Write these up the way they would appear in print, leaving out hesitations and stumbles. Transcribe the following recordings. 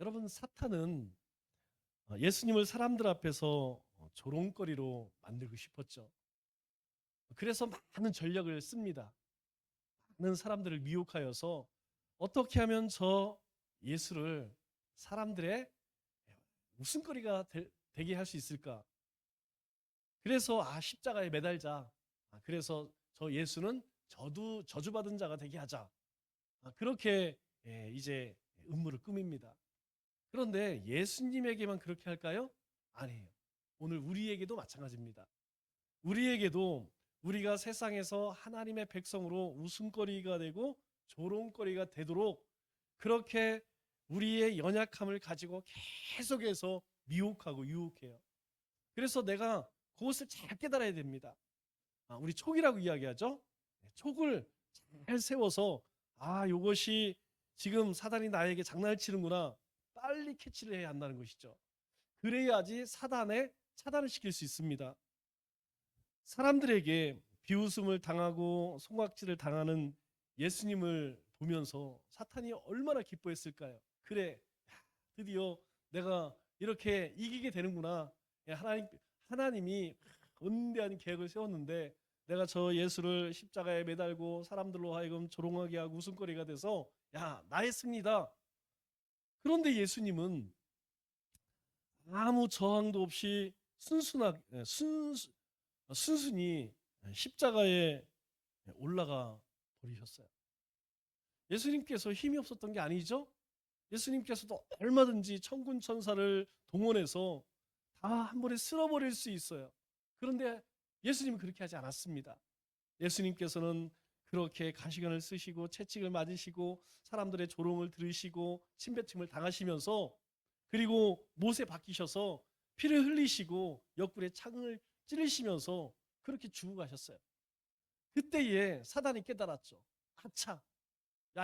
여러분, 사탄은 예수님을 사람들 앞에서 조롱거리로 만들고 싶었죠. 그래서 많은 전략을 씁니다. 많은 사람들을 미혹하여서 어떻게 하면 저 예수를 사람들의 웃음거리가 되게 할 수 있을까? 그래서 십자가에 매달자. 그래서 저 예수는 저주받은 자가 되게 하자. 그렇게 이제 음모를 꾸밉니다. 그런데 예수님에게만 그렇게 할까요? 아니에요. 오늘 우리에게도 마찬가지입니다. 우리에게도 우리가 세상에서 하나님의 백성으로 웃음거리가 되고 조롱거리가 되도록 그렇게 우리의 연약함을 가지고 계속해서 미혹하고 유혹해요. 그래서 내가 그것을 잘 깨달아야 됩니다. 우리 촉이라고 이야기하죠. 촉을 잘 세워서 이것이 지금 사단이 나에게 장난을 치는구나. 빨리 캐치를 해야 한다는 것이죠. 그래야지 사단에 차단을 시킬 수 있습니다. 사람들에게 비웃음을 당하고 손각질을 당하는 예수님을 보면서 사탄이 얼마나 기뻐했을까요? 그래, 드디어 내가 이렇게 이기게 되는구나. 하나님이 은대한 계획을 세웠는데 내가 저 예수를 십자가에 매달고 사람들로 하여금 조롱하게 하고 웃음거리가 돼서 나의 승리다. 그런데 예수님은 아무 저항도 없이 순순히 십자가에 올라가 버리셨어요. 예수님께서 힘이 없었던 게 아니죠. 예수님께서도 얼마든지 천군 천사를 동원해서 다 한 번에 쓸어버릴 수 있어요. 그런데 예수님은 그렇게 하지 않았습니다. 예수님께서는 그렇게 가시관을 쓰시고 채찍을 맞으시고 사람들의 조롱을 들으시고 침뱉음을 당하시면서 그리고 못에 박히셔서 피를 흘리시고 옆구리에 창을 찌르시면서 그렇게 죽어가셨어요. 그때에 사단이 깨달았죠. 아차,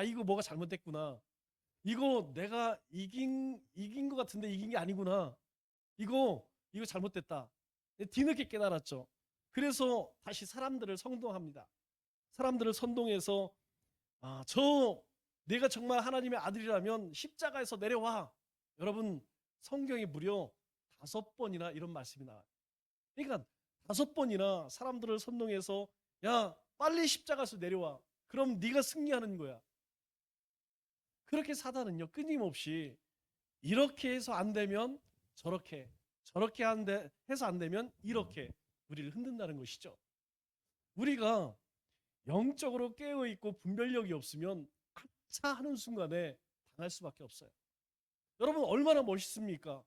이거 뭐가 잘못됐구나. 이거 내가 이긴 것 같은데 이긴 게 아니구나. 이거 잘못됐다. 뒤늦게 깨달았죠. 그래서 다시 사람들을 선동합니다. 사람들을 선동해서 내가 정말 하나님의 아들이라면 십자가에서 내려와. 여러분, 성경에 무려 5번이나 이런 말씀이 나와요. 그러니까 5번이나 사람들을 선동해서 빨리 십자가에서 내려와. 그럼 네가 승리하는 거야. 그렇게 사단은요, 끊임없이 이렇게 해서 안 되면 저렇게 해서 안 되면 이렇게 우리를 흔든다는 것이죠. 우리가 영적으로 깨어있고 분별력이 없으면 아차 하는 순간에 당할 수밖에 없어요. 여러분, 얼마나 멋있습니까?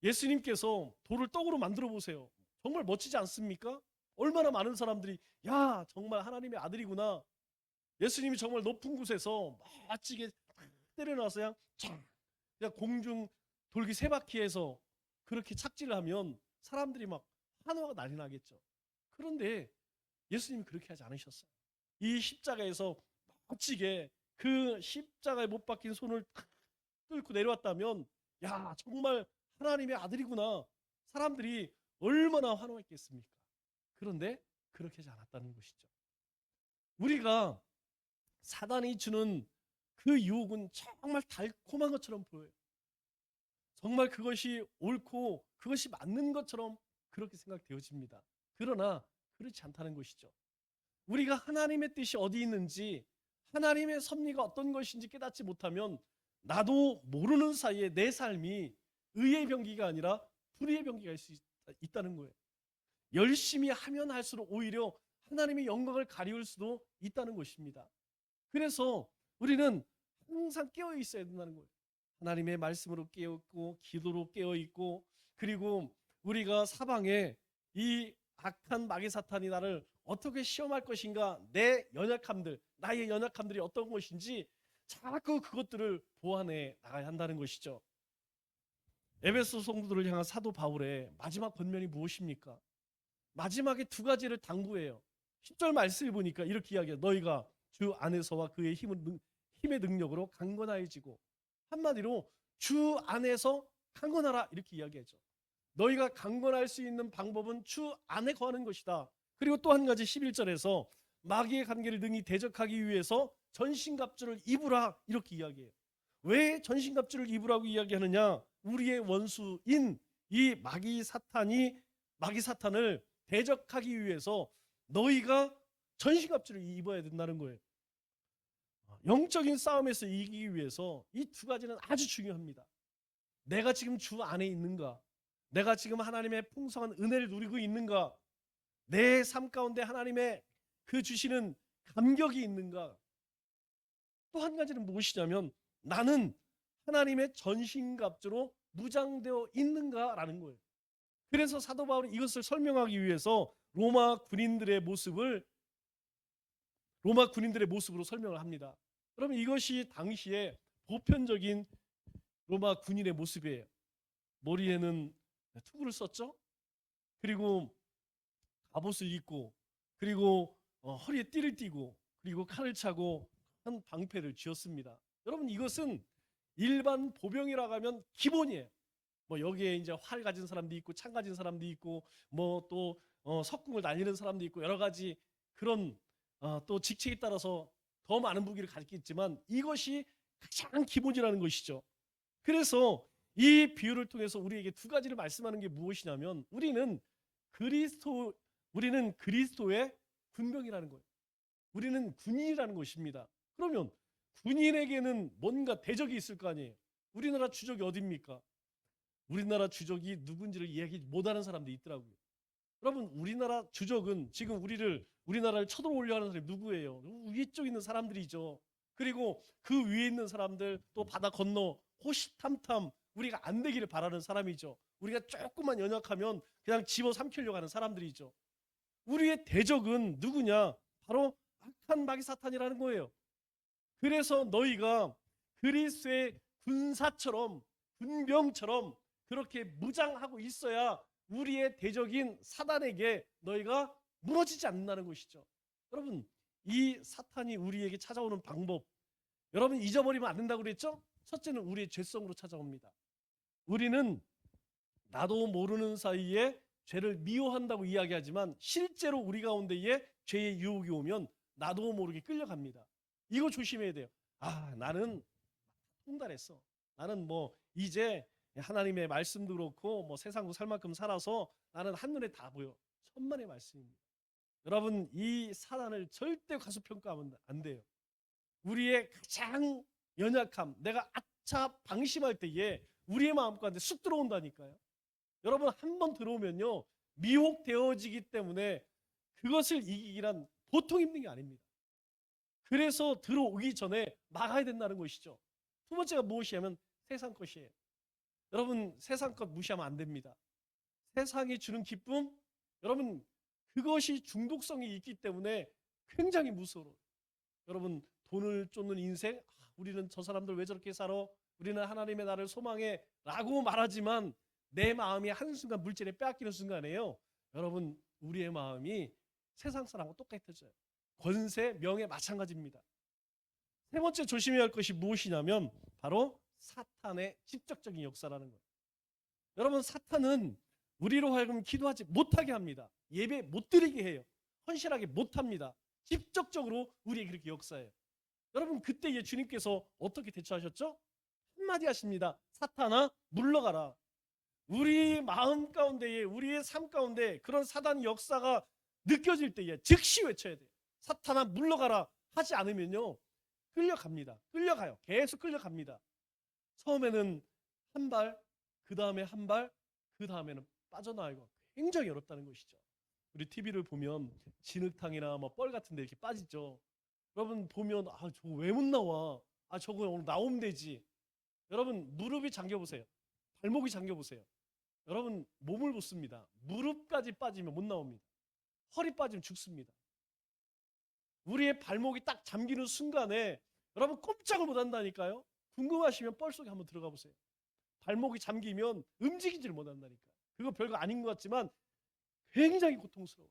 예수님께서 돌을 떡으로 만들어 보세요. 정말 멋지지 않습니까? 얼마나 많은 사람들이 정말 하나님의 아들이구나. 예수님이 정말 높은 곳에서 멋지게 때려놔서 그냥 공중 돌기 3바퀴에서 그렇게 착지를 하면 사람들이 막 환호가 난리 나겠죠. 그런데 예수님이 그렇게 하지 않으셨어요. 이 십자가에서 멋지게 그 십자가에 못 박힌 손을 뚫고 내려왔다면 정말 하나님의 아들이구나. 사람들이 얼마나 환호했겠습니까? 그런데 그렇게 하지 않았다는 것이죠. 우리가 사단이 주는 그 유혹은 정말 달콤한 것처럼 보여요. 정말 그것이 옳고 그것이 맞는 것처럼 그렇게 생각되어집니다. 그러나 그렇지 않다는 것이죠. 우리가 하나님의 뜻이 어디 있는지 하나님의 섭리가 어떤 것인지 깨닫지 못하면 나도 모르는 사이에 내 삶이 의의 병기가 아니라 불의의 병기가 될 수 있다는 거예요. 열심히 하면 할수록 오히려 하나님의 영광을 가리울 수도 있다는 것입니다. 그래서 우리는 항상 깨어 있어야 된다는 거예요. 하나님의 말씀으로 깨어 있고 기도로 깨어 있고 그리고 우리가 사방에 이 악한 마귀 사탄이 나를 어떻게 시험할 것인가 나의 연약함들이 어떤 것인지 자꾸 그것들을 보완해 나가야 한다는 것이죠. 에베소 성도들을 향한 사도 바울의 마지막 권면이 무엇입니까? 마지막에 2가지를 당부해요. 10절 말씀을 보니까 이렇게 이야기해요. 너희가 주 안에서와 그의 힘의 능력으로 강건하여지고, 한마디로 주 안에서 강건하라 이렇게 이야기하죠. 너희가 강건할 수 있는 방법은 주 안에 거하는 것이다. 그리고 또 한 가지 11절에서 마귀의 관계를 능히 대적하기 위해서 전신갑주를 입으라 이렇게 이야기해요. 왜 전신갑주를 입으라고 이야기하느냐? 우리의 원수인 이 마귀 사탄을 대적하기 위해서 너희가 전신갑주를 입어야 된다는 거예요. 영적인 싸움에서 이기기 위해서 이 두 가지는 아주 중요합니다. 내가 지금 주 안에 있는가? 내가 지금 하나님의 풍성한 은혜를 누리고 있는가? 내 삶 가운데 하나님의 그 주시는 감격이 있는가? 또 한 가지는 무엇이냐면 나는 하나님의 전신갑주로 무장되어 있는가라는 거예요. 그래서 사도 바울은 이것을 설명하기 위해서 로마 군인들의 모습으로 설명을 합니다. 그러면 이것이 당시에 보편적인 로마 군인의 모습이에요. 머리에는 투구를 썼죠. 그리고 갑옷을 입고, 그리고 허리에 띠를 띠고, 그리고 칼을 차고 한 방패를 쥐었습니다. 여러분, 이것은 일반 보병이라고 하면 기본이에요. 뭐 여기에 이제 활 가진 사람도 있고 창 가진 사람도 있고 뭐 또 석궁을 날리는 사람도 있고 여러 가지 그런 또 직책에 따라서 더 많은 무기를 가지고 있지만 이것이 가장 기본이라는 것이죠. 그래서 이 비유를 통해서 우리에게 두 가지를 말씀하는 게 무엇이냐면 우리는 그리스도의 군병이라는 거예요. 우리는 군인이라는 것입니다. 그러면 군인에게는 뭔가 대적이 있을 거 아니에요. 우리나라 주적이 어디입니까? 우리나라 주적이 누군지를 이야기 못하는 사람들이 있더라고요. 여러분, 우리나라 주적은 지금 우리나라를 쳐들어오려 하는 사람이 누구예요? 위쪽에 있는 사람들이죠. 그리고 그 위에 있는 사람들, 또 바다 건너 호시탐탐 우리가 안 되기를 바라는 사람이죠. 우리가 조금만 연약하면 그냥 집어삼키려고 하는 사람들이죠. 우리의 대적은 누구냐? 바로 악한 마귀 사탄이라는 거예요. 그래서 너희가 그리스도의 군병처럼 그렇게 무장하고 있어야 우리의 대적인 사단에게 너희가 무너지지 않는다는 것이죠. 여러분, 이 사탄이 우리에게 찾아오는 방법, 여러분 잊어버리면 안 된다고 그랬죠? 첫째는 우리의 죄성으로 찾아옵니다. 우리는 나도 모르는 사이에 죄를 미워한다고 이야기하지만 실제로 우리 가운데에 죄의 유혹이 오면 나도 모르게 끌려갑니다. 이거 조심해야 돼요. 나는 통달했어. 나는 뭐 이제 하나님의 말씀도 그렇고 뭐 세상도 살 만큼 살아서 나는 한눈에 다 보여. 천만의 말씀입니다. 여러분, 이 사단을 절대 과소평가하면 안 돼요. 우리의 가장 연약함, 내가 아차 방심할 때에 우리의 마음 가운데 쑥 들어온다니까요. 여러분, 한번 들어오면요 미혹되어지기 때문에 그것을 이기기란 보통 힘든 게 아닙니다. 그래서 들어오기 전에 막아야 된다는 것이죠. 두 번째가 무엇이냐면 세상 것이에요. 여러분, 세상 것 무시하면 안 됩니다. 세상이 주는 기쁨, 여러분 그것이 중독성이 있기 때문에 굉장히 무서워요. 여러분, 돈을 쫓는 인생, 우리는 저 사람들 왜 저렇게 살아? 우리는 하나님의 나를 소망해 라고 말하지만 내 마음이 한순간 물질에 빼앗기는 순간에요, 여러분 우리의 마음이 세상 사람하고 똑같아져요. 권세, 명예 마찬가지입니다. 세 번째 조심해야 할 것이 무엇이냐면 바로 사탄의 직접적인 역사라는 거예요. 여러분, 사탄은 우리로 하여금 기도하지 못하게 합니다. 예배 못 드리게 해요. 헌신하게 못합니다. 직접적으로 우리에게 그렇게 역사해요. 여러분, 그때 주님께서 어떻게 대처하셨죠? 한마디 하십니다. 사탄아 물러가라. 우리 마음 가운데에, 우리의 삶 가운데 그런 사단의 역사가 느껴질 때에 즉시 외쳐야 돼요. 사탄아 물러가라. 하지 않으면요 끌려갑니다. 끌려가요. 계속 끌려갑니다. 처음에는 한 발, 그 다음에 한 발, 그 다음에는 빠져나가기가 굉장히 어렵다는 것이죠. 우리 TV를 보면 진흙탕이나 뭐 뻘 같은 데 이렇게 빠지죠. 여러분 보면 저거 왜 못 나와? 저거 오늘 나오면 되지. 여러분, 무릎이 잠겨보세요. 발목이 잠겨보세요. 여러분, 몸을 붓습니다. 무릎까지 빠지면 못 나옵니다. 허리 빠지면 죽습니다. 우리의 발목이 딱 잠기는 순간에 여러분 꼼짝을 못 한다니까요. 궁금하시면 뻘 속에 한번 들어가 보세요. 발목이 잠기면 움직이지를 못한다니까. 그거 별거 아닌 것 같지만 굉장히 고통스러워.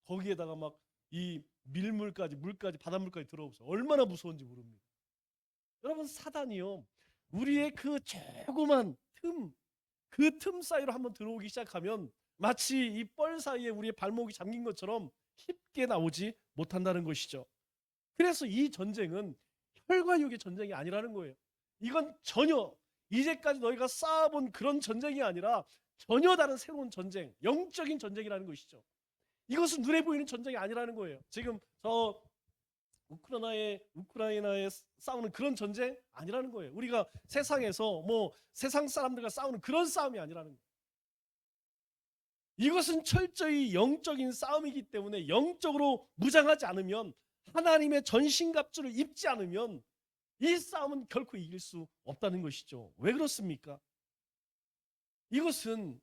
거기에다가 막 이 밀물까지, 물까지, 바닷물까지 들어오면서 얼마나 무서운지 모릅니다. 여러분, 사단이요 우리의 그 조그만 그 틈 사이로 한번 들어오기 시작하면 마치 이 뻘 사이에 우리의 발목이 잠긴 것처럼 쉽게 나오지 못한다는 것이죠. 그래서 이 전쟁은 혈과 육의 전쟁이 아니라는 거예요. 이건 전혀 이제까지 너희가 쌓아본 그런 전쟁이 아니라 전혀 다른 새로운 전쟁, 영적인 전쟁이라는 것이죠. 이것은 눈에 보이는 전쟁이 아니라는 거예요. 지금 저 우크라이나에 싸우는 그런 전쟁 아니라는 거예요. 우리가 세상에서 뭐 세상 사람들과 싸우는 그런 싸움이 아니라는 거예요. 이것은 철저히 영적인 싸움이기 때문에 영적으로 무장하지 않으면, 하나님의 전신갑주를 입지 않으면 이 싸움은 결코 이길 수 없다는 것이죠. 왜 그렇습니까? 이것은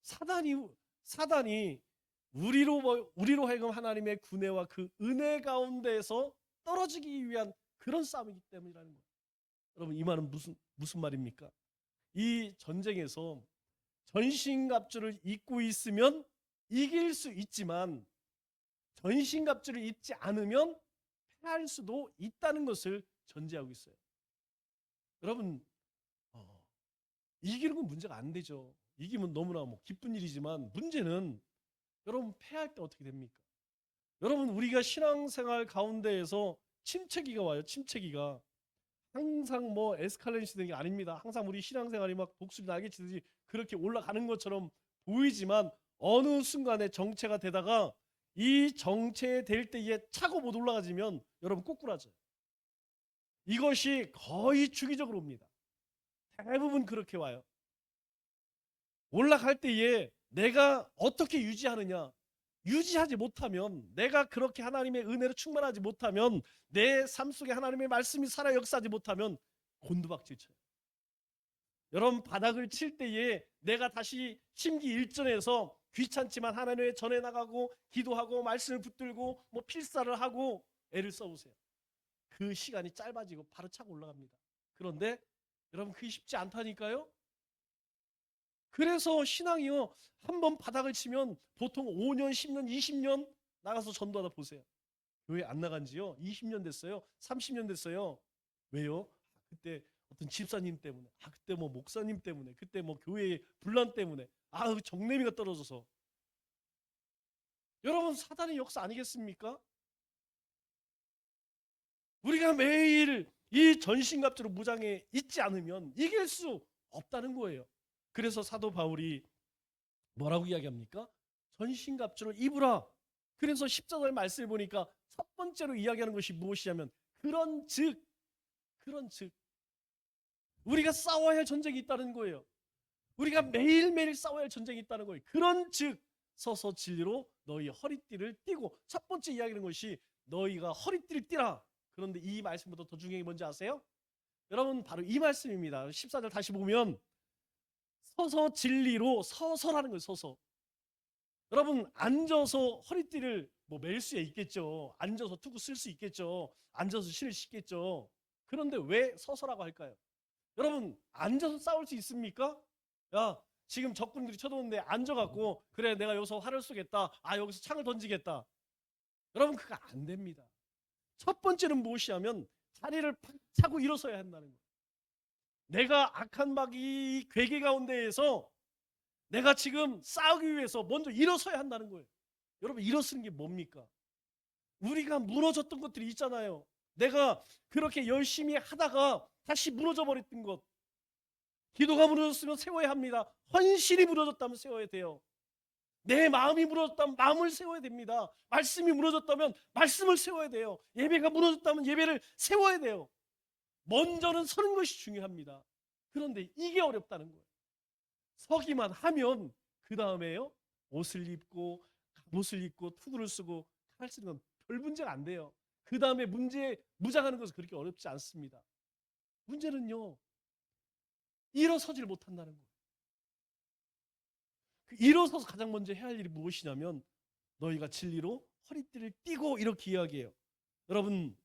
사단이 우리로 하여금 하나님의 군대와 그 은혜 가운데에서 떨어지기 위한 그런 싸움이기 때문이라는 거예요. 여러분, 이 말은 무슨 말입니까? 이 전쟁에서 전신갑주를 입고 있으면 이길 수 있지만 전신갑주를 입지 않으면 패할 수도 있다는 것을 전제하고 있어요. 여러분, 이기는 건 문제가 안 되죠. 이기면 너무나 기쁜 일이지만 문제는 여러분 패할 때 어떻게 됩니까? 여러분, 우리가 신앙생활 가운데에서 침체기가 와요. 침체기가 항상 에스컬레이션 되는 게 아닙니다. 항상 우리 신앙생활이 막 독수리 날개치듯이 그렇게 올라가는 것처럼 보이지만 어느 순간에 정체가 되다가 이 정체될 때에 차고 못 올라가지면 여러분 꼬꾸라져요. 이것이 거의 주기적으로 옵니다. 대부분 그렇게 와요. 올라갈 때에 내가 어떻게 유지하느냐, 유지하지 못하면, 내가 그렇게 하나님의 은혜로 충만하지 못하면, 내 삶 속에 하나님의 말씀이 살아 역사하지 못하면 곤두박질 쳐요. 여러분, 바닥을 칠 때에 내가 다시 심기일전해서 귀찮지만 하나님의 전에 나가고 기도하고 말씀을 붙들고 필사를 하고 애를 써보세요. 그 시간이 짧아지고 바로 차고 올라갑니다. 그런데 여러분, 그게 쉽지 않다니까요. 그래서 신앙이요, 한번 바닥을 치면 보통 5년, 10년, 20년 나가서 전도하다 보세요. 교회 안 나간 지요 20년 됐어요. 30년 됐어요. 왜요? 그때 어떤 집사님 때문에, 그때 목사님 때문에, 그때 교회의 분란 때문에, 정내미가 떨어져서. 여러분, 사단의 역사 아니겠습니까? 우리가 매일 이 전신갑주로 무장해 있지 않으면 이길 수 없다는 거예요. 그래서 사도 바울이 뭐라고 이야기합니까? 전신갑주를 입으라. 그래서 10절 말씀을 보니까 첫 번째로 이야기하는 것이 무엇이냐면 그런즉 우리가 싸워야 할 전쟁이 있다는 거예요. 우리가 매일매일 싸워야 할 전쟁이 있다는 거예요. 그런즉 서서 진리로 너희 허리띠를 띠고. 첫 번째 이야기하는 것이 너희가 허리띠를 띠라. 그런데 이 말씀보다 더 중요한 게 뭔지 아세요? 여러분, 바로 이 말씀입니다. 14절 다시 보면 서서 진리로, 서서라는 거예요. 서서. 여러분, 앉아서 허리띠를 멜 수 있겠죠. 앉아서 투구 쓸 수 있겠죠. 앉아서 신을 씻겠죠. 그런데 왜 서서라고 할까요? 여러분, 앉아서 싸울 수 있습니까? 야, 지금 적군들이 쳐도는데 앉아갖고 그래 내가 여기서 활을 쏘겠다, 여기서 창을 던지겠다. 여러분, 그거 안 됩니다. 첫 번째는 무엇이냐면 자리를 팍 차고 일어서야 한다는 거예요. 내가 악한 마귀 괴계 가운데에서 내가 지금 싸우기 위해서 먼저 일어서야 한다는 거예요. 여러분, 일어서는 게 뭡니까? 우리가 무너졌던 것들이 있잖아요. 내가 그렇게 열심히 하다가 다시 무너져 버렸던 것. 기도가 무너졌으면 세워야 합니다. 헌신이 무너졌다면 세워야 돼요. 내 마음이 무너졌다면 마음을 세워야 됩니다. 말씀이 무너졌다면 말씀을 세워야 돼요. 예배가 무너졌다면 예배를 세워야 돼요. 먼저는 서는 것이 중요합니다. 그런데 이게 어렵다는 거예요. 서기만 하면 그 다음에요, 옷을 입고 갑옷을 입고 투구를 쓰고 칼 쓰는 건 별 문제가 안 돼요. 그 다음에 무장하는 것은 그렇게 어렵지 않습니다. 문제는요, 일어서질 못한다는 거예요. 일어서서 가장 먼저 해야 할 일이 무엇이냐면 너희가 진리로 허리띠를 띠고, 이렇게 이야기해요. 여러분,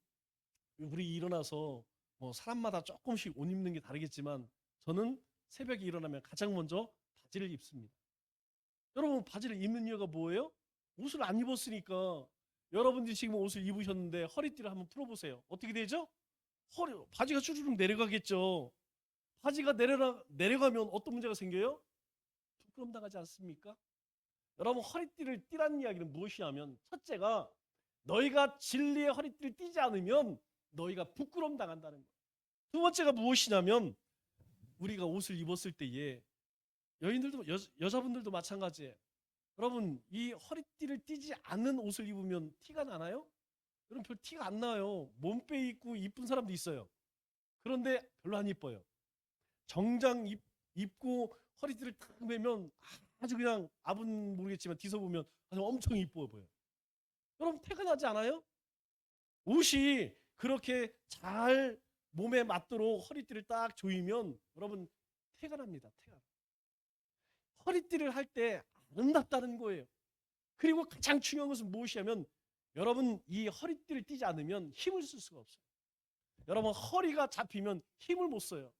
우리 일어나서 사람마다 조금씩 옷 입는 게 다르겠지만 저는 새벽에 일어나면 가장 먼저 바지를 입습니다. 여러분, 바지를 입는 이유가 뭐예요? 옷을 안 입었으니까. 여러분들이 지금 옷을 입으셨는데 허리띠를 한번 풀어보세요. 어떻게 되죠? 바지가 쭈르륵 내려가겠죠. 바지가 내려가면 어떤 문제가 생겨요? 부끄럼 당하지 않습니까? 여러분, 허리띠를 띠라는 이야기는 무엇이냐면, 첫째가 너희가 진리의 허리띠를 띠지 않으면 너희가 부끄러움 당한다는 거예요. 두 번째가 무엇이냐면 우리가 옷을 입었을 때에 여인들도 여자분들도 마찬가지예요. 여러분 이 허리띠를 띠지 않는 옷을 입으면 티가 나나요? 여러분 별 티가 안 나요. 몸빼 입고 이쁜 사람도 있어요. 그런데 별로 안 이뻐요. 정장 입고 허리띠를 탁 매면 아주 그냥 압은 모르겠지만 뒤서 보면 아주 엄청 이뻐 보여요. 여러분 티가 나지 않아요? 옷이 그렇게 잘 몸에 맞도록 허리띠를 딱 조이면 여러분 티가 납니다. 티가. 허리띠를 할 때 아름답다는 거예요. 그리고 가장 중요한 것은 무엇이냐면 여러분 이 허리띠를 띠지 않으면 힘을 쓸 수가 없어요. 여러분 허리가 잡히면 힘을 못 써요.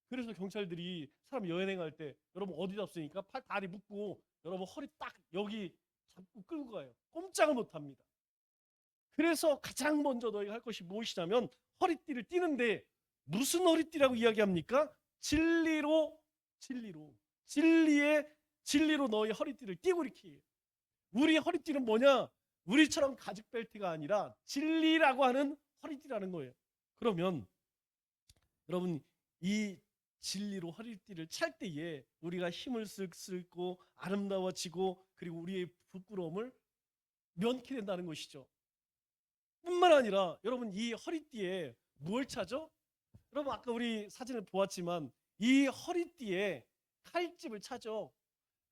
그래서 경찰들이 사람 여행할 때 여러분 어디 잡으니까 팔 다리 묶고 여러분 허리 딱 여기 잡고 끌고 가요. 꼼짝을 못 합니다. 그래서 가장 먼저 너희가 할 것이 무엇이냐면 허리띠를 띠는데 무슨 허리띠라고 이야기합니까? 진리로 진리로 너희 허리띠를 띠고 이렇게 해요. 우리 허리띠는 뭐냐? 우리처럼 가죽 벨트가 아니라 진리라고 하는 허리띠라는 거예요. 그러면 여러분 이 진리로 허리띠를 찰 때에 우리가 힘을 쓰고 아름다워지고 그리고 우리의 부끄러움을 면케 된다는 것이죠. 뿐만 아니라 여러분 이 허리띠에 뭘 차죠? 여러분 아까 우리 사진을 보았지만 이 허리띠에 칼집을 차죠.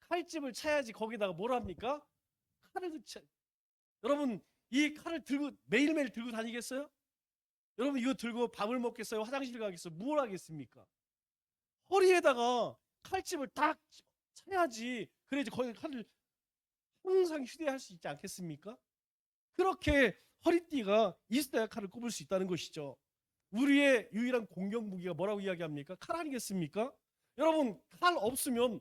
칼집을 차야지 거기다가 뭘 합니까? 칼을 차. 여러분 이 칼을 들고 매일매일 들고 다니겠어요? 여러분 이거 들고 밥을 먹겠어요? 화장실 가겠어요? 뭘 하겠습니까? 허리에다가 칼집을 딱 차야지 그래야지 거기 칼을 항상 휴대할 수 있지 않겠습니까? 그렇게 허리띠가 있어야 칼을 꼽을 수 있다는 것이죠. 우리의 유일한 공격 무기가 뭐라고 이야기합니까? 칼 아니겠습니까? 여러분 칼 없으면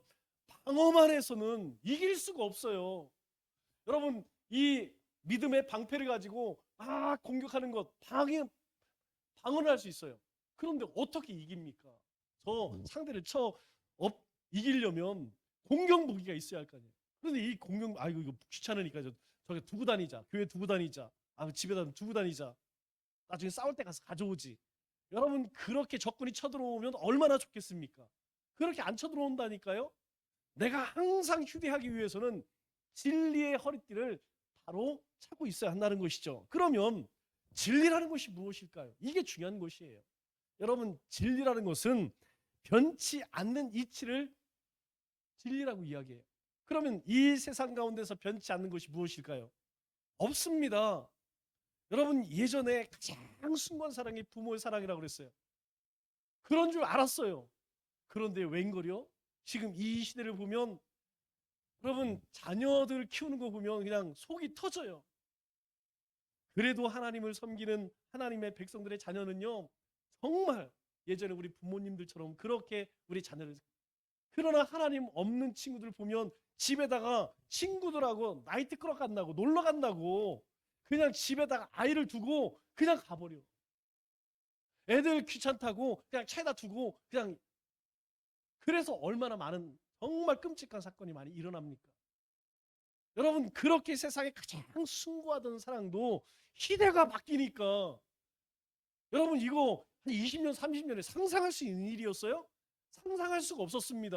방어만 해서는 이길 수가 없어요. 여러분 이 믿음의 방패를 가지고 공격하는 것 방어를 할 수 있어요. 그런데 어떻게 이깁니까? 저 상대를 이기려면 공격 무기가 있어야 할 거 아니에요. 그런데 이 공격 이거 귀찮으니까 저기 두고 다니자. 교회 두고 다니자. 집에다 두고 다니자. 나중에 싸울 때 가서 가져오지. 여러분 그렇게 적군이 쳐들어오면 얼마나 좋겠습니까? 그렇게 안 쳐들어온다니까요. 내가 항상 휴대하기 위해서는 진리의 허리띠를 바로 차고 있어야 한다는 것이죠. 그러면 진리라는 것이 무엇일까요? 이게 중요한 것이에요. 여러분 진리라는 것은 변치 않는 이치를 진리라고 이야기해요. 그러면 이 세상 가운데서 변치 않는 것이 무엇일까요? 없습니다. 여러분 예전에 가장 숭고한 사랑이 부모의 사랑이라고 그랬어요. 그런 줄 알았어요. 그런데 웬걸요? 지금 이 시대를 보면 여러분 자녀들 키우는 거 보면 그냥 속이 터져요. 그래도 하나님을 섬기는 하나님의 백성들의 자녀는요 정말 예전에 우리 부모님들처럼 그렇게 우리 자녀를 그러나 하나님 없는 친구들 보면 집에다가 친구들하고 나이트클럽 간다고 놀러 간다고 그냥 집에다가 아이를 두고 그냥 가버려. 애들 귀찮다고 그냥 차에다 두고 그냥 그래서 얼마나 많은 정말 끔찍한 사건이 많이 일어납니까? 여러분 그렇게 세상에 가장 숭고하던 사랑도 시대가 바뀌니까 여러분 이거 한 20년 30년에 상상할 수 있는 일이었어요? 상상할 수가 없었습니다.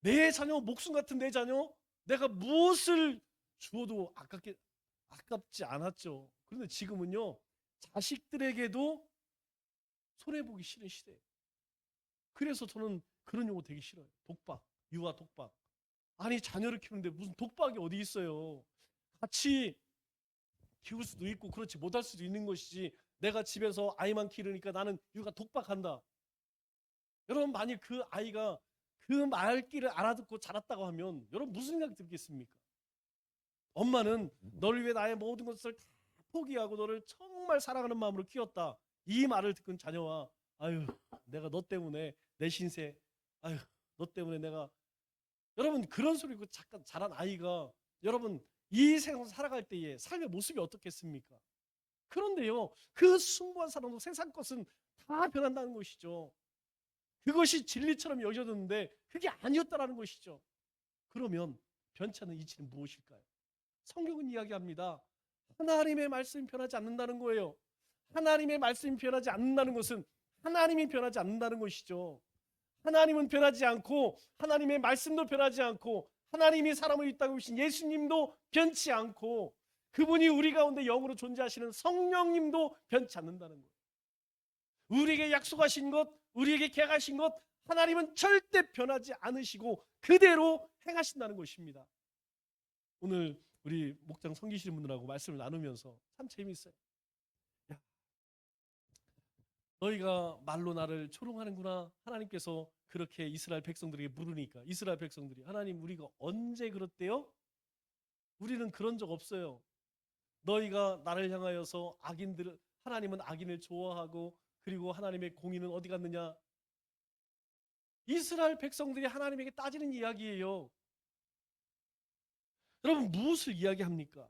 내 자녀 목숨 같은 내 자녀 내가 무엇을 주어도 아깝지 않았죠. 그런데 지금은요 자식들에게도 손해보기 싫은 시대예요. 그래서 저는 그런 용어 되게 싫어요. 독박, 유아 독박. 아니 자녀를 키우는데 무슨 독박이 어디 있어요. 같이 키울 수도 있고 그렇지 못할 수도 있는 것이지 내가 집에서 아이만 기르니까 나는 육아 독박한다. 여러분 만일 그 아이가 그 말귀를 알아듣고 자랐다고 하면 여러분 무슨 생각이 들겠습니까? 엄마는 너를 위해 나의 모든 것을 다 포기하고 너를 정말 사랑하는 마음으로 키웠다. 이 말을 듣는 자녀와 아유 내가 너 때문에 내 신세 아유 너 때문에 내가 여러분 그런 소리고 잠깐 자란 아이가 여러분 이 세상 살아갈 때의 삶의 모습이 어떻겠습니까? 그런데요 그 숭고한 사랑도 세상 것은 다 변한다는 것이죠. 그것이 진리처럼 여겨졌는데 그게 아니었다라는 것이죠. 그러면 변치 않는 이치는 무엇일까요? 성경은 이야기합니다. 하나님의 말씀이 변하지 않는다는 거예요. 하나님의 말씀이 변하지 않는다는 것은 하나님이 변하지 않는다는 것이죠. 하나님은 변하지 않고 하나님의 말씀도 변하지 않고 하나님이 사람을 있다고 하신 예수님도 변치 않고 그분이 우리 가운데 영으로 존재하시는 성령님도 변치 않는다는 거예요. 우리에게 약속하신 것, 우리에게 계약하신 것 하나님은 절대 변하지 않으시고 그대로 행하신다는 것입니다. 오늘 우리 목장 섬기시는 분들하고 말씀을 나누면서 참 재미있어요. 야, 너희가 말로 나를 조롱하는구나. 하나님께서 그렇게 이스라엘 백성들에게 물으니까 이스라엘 백성들이 하나님 우리가 언제 그랬대요? 우리는 그런 적 없어요. 너희가 나를 향하여서 악인들 하나님은 악인을 좋아하고 그리고 하나님의 공의는 어디 갔느냐? 이스라엘 백성들이 하나님에게 따지는 이야기예요. 여러분 무엇을 이야기합니까?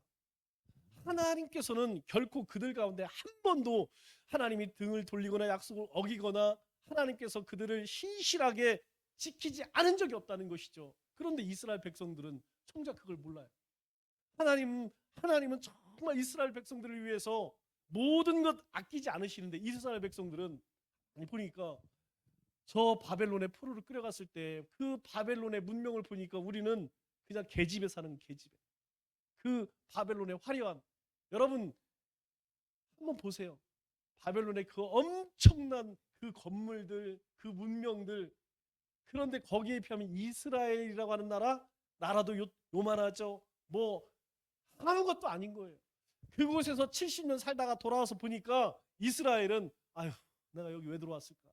하나님께서는 결코 그들 가운데 한 번도 하나님이 등을 돌리거나 약속을 어기거나 하나님께서 그들을 신실하게 지키지 않은 적이 없다는 것이죠. 그런데 이스라엘 백성들은 정작 그걸 몰라요. 하나님은 정말 이스라엘 백성들을 위해서 모든 것 아끼지 않으시는데 이스라엘 백성들은 보니까 저 바벨론의 포로를 끌어갔을 때 그 바벨론의 문명을 보니까 우리는 그냥 계집에 사는 계집에 그 바벨론의 화려한 여러분 한번 보세요. 바벨론의 그 엄청난 그 건물들 그 문명들 그런데 거기에 비하면 이스라엘이라고 하는 나라도 요만하죠. 뭐 아무것도 아닌 거예요. 그곳에서 70년 살다가 돌아와서 보니까 이스라엘은 아휴 내가 여기 왜 들어왔을까.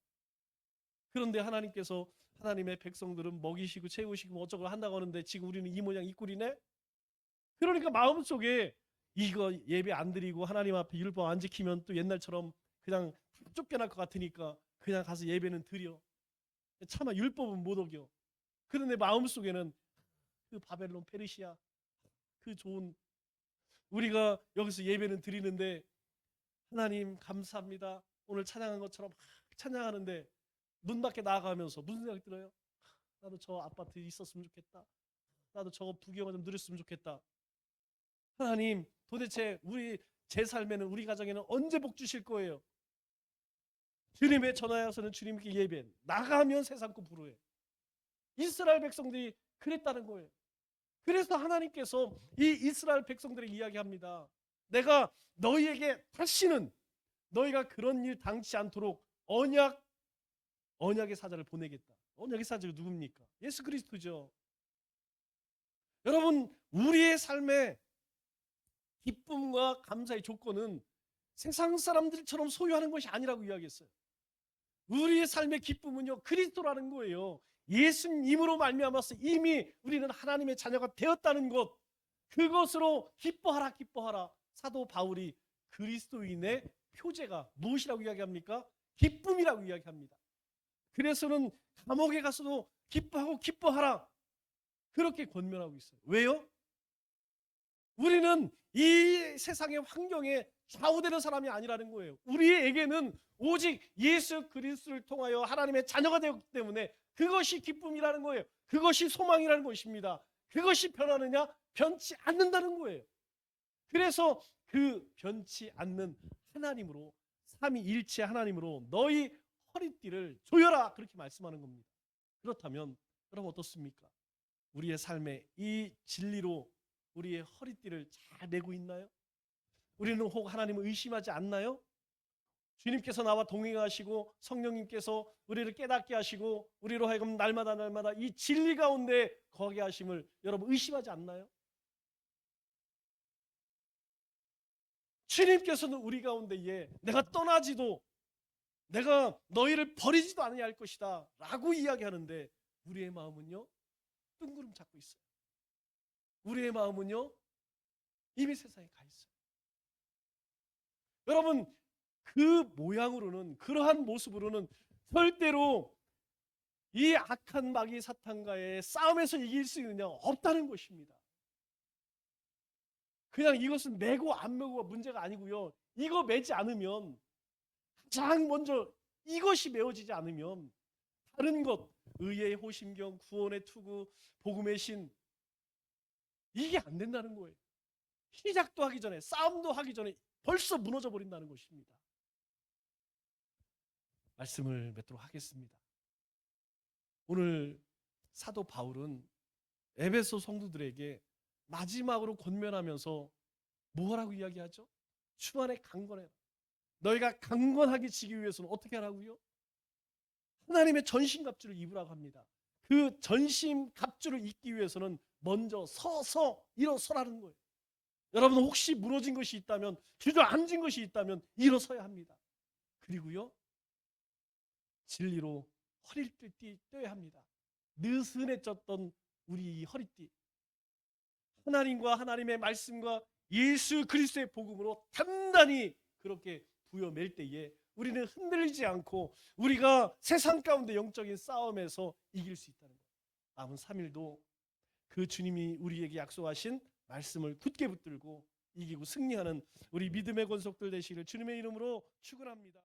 그런데 하나님께서 하나님의 백성들은 먹이시고 채우시고 어쩌고 한다고 하는데 지금 우리는 이 모양 이 꼴이네. 그러니까 마음속에 이거 예배 안 드리고 하나님 앞에 율법 안 지키면 또 옛날처럼 그냥 쫓겨날 것 같으니까 그냥 가서 예배는 드려. 차마 율법은 못 어겨. 그런데 마음속에는 그 바벨론 페르시아 그 좋은 우리가 여기서 예배는 드리는데 하나님 감사합니다. 오늘 찬양한 것처럼 찬양하는데 문 밖에 나가면서 무슨 생각이 들어요? 나도 저 아파트 있었으면 좋겠다. 나도 저거 부경을 좀 누렸으면 좋겠다. 하나님 도대체 제 삶에는 우리 가정에는 언제 복 주실 거예요? 주님의 전하여서는 주님께 예배 나가면 세상고 부르해. 이스라엘 백성들이 그랬다는 거예요. 그래서 하나님께서 이 이스라엘 백성들에게 이야기합니다. 내가 너희에게 다시는 너희가 그런 일 당치 않도록 언약의 사자를 보내겠다. 언약의 사자가 누굽니까? 예수 그리스도죠. 여러분 우리의 삶에 기쁨과 감사의 조건은 세상 사람들처럼 소유하는 것이 아니라고 이야기했어요. 우리의 삶의 기쁨은요 그리스도라는 거예요. 예수님으로 말미암아서 이미 우리는 하나님의 자녀가 되었다는 것 그것으로 기뻐하라 기뻐하라. 사도 바울이 그리스도인의 표제가 무엇이라고 이야기합니까? 기쁨이라고 이야기합니다. 그래서는 감옥에 가서도 기뻐하고 기뻐하라 그렇게 권면하고 있어요. 왜요? 우리는 이 세상의 환경에 좌우되는 사람이 아니라는 거예요. 우리에게는 오직 예수 그리스도를 통하여 하나님의 자녀가 되었기 때문에 그것이 기쁨이라는 거예요. 그것이 소망이라는 것입니다. 그것이 변하느냐? 변치 않는다는 거예요. 그래서 그 변치 않는 하나님으로 삼위일체 하나님으로 너희 허리띠를 조여라 그렇게 말씀하는 겁니다. 그렇다면 여러분 어떻습니까? 우리의 삶에 이 진리로 우리의 허리띠를 잘 메고 있나요? 우리는 혹 하나님을 의심하지 않나요? 주님께서 나와 동행하시고 성령님께서 우리를 깨닫게 하시고 우리로 하여금 날마다 이 진리 가운데 거하게 하심을 여러분 의심하지 않나요? 주님께서는 우리 가운데에 내가 떠나지도 내가 너희를 버리지도 않으려 할 것이다 라고 이야기하는데 우리의 마음은요 뜬구름 잡고 있어요. 우리의 마음은요 이미 세상에 가 있어요. 여러분 그 모양으로는 그러한 모습으로는 절대로 이 악한 마귀 사탄과의 싸움에서 이길 수 있느냐 없다는 것입니다. 그냥 이것은 매고 안 매고가 문제가 아니고요. 이거 매지 않으면 가장 먼저 이것이 메워지지 않으면 다른 것 의의 호심경 구원의 투구 복음의 신 이게 안 된다는 거예요. 시작도 하기 전에 싸움도 하기 전에 벌써 무너져 버린다는 것입니다. 말씀을 맺도록 하겠습니다. 오늘 사도 바울은 에베소 성도들에게 마지막으로 권면하면서 뭐라고 이야기하죠? 주 안에 강건해라. 너희가 강건하게 지기 위해서는 어떻게 하라고요? 하나님의 전신갑주를 입으라고 합니다. 그 전신갑주를 입기 위해서는 먼저 서서 일어서라는 거예요. 여러분 혹시 무너진 것이 있다면, 주저앉은 것이 있다면 일어서야 합니다. 그리고요, 진리로 허리를 떼야 합니다. 느슨해졌던 우리 허리띠, 하나님과 하나님의 말씀과 예수 그리스도의 복음으로 단단히 그렇게 부여맬 때에 우리는 흔들리지 않고 우리가 세상 가운데 영적인 싸움에서 이길 수 있다는 거예요. 남은 3일도 그 주님이 우리에게 약속하신 말씀을 굳게 붙들고 이기고 승리하는 우리 믿음의 권속들 되시기를 주님의 이름으로 축원합니다.